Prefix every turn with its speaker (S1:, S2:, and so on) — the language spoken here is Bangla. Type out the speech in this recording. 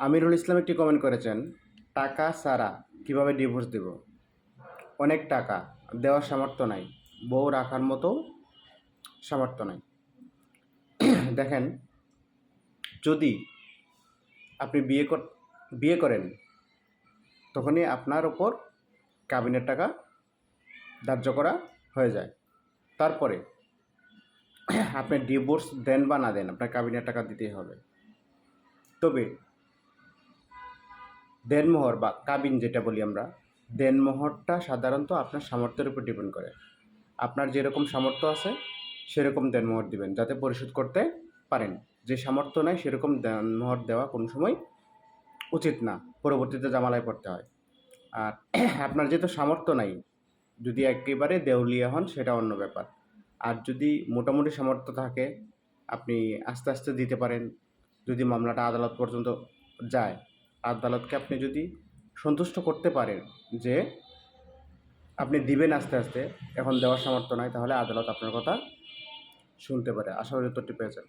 S1: আমিরুল ইসলাম একটি কমেন্ট করেছেন, টাকা ছাড়া কিভাবে ডিভোর্স দেব? অনেক টাকা, দেওয়ার সামর্থ্য নাই, বউ রাখার মতো সামর্থ্য নাই। দেখেন, যদি আপনি বিয়ে করেন, তখনই আপনার ওপর কাবিনের টাকা ধার্য করা হয়ে যায়। তারপরে আপনি ডিভোর্স দেন বা না দেন, আপনার কাবিনের টাকা দিতেই হবে। তবে দেনমোহর বা কাবিন যেটা বলি আমরা, দেনমোহরটা সাধারণত আপনার সামর্থ্যের উপর ডিপেন্ড করে। আপনার যেরকম সামর্থ্য আছে সেরকম দেনমোহর দিবেন, যাতে পরিশোধ করতে পারেন। যে সামর্থ্য নাই সেরকম দেনমোহর দেওয়া কোনো সময় উচিত না, পরবর্তীতে জামালায় পড়তে হয়। আর আপনার যেহেতু সামর্থ্য নাই, যদি একেবারে দেউলিয়া হন সেটা অন্য ব্যাপার। আর যদি মোটামুটি সামর্থ্য থাকে, আপনি আস্তে আস্তে দিতে পারেন। যদি মামলাটা আদালত পর্যন্ত যায়, আদালতকে আপনি যদি সন্তুষ্ট করতে পারেন যে আপনি দিবেন আস্তে আস্তে, এখন দেওয়ার সামর্থ্য নাই, তাহলে আদালত আপনার কথা শুনতে পারে। আশা করি উত্তরটি পেয়েছেন।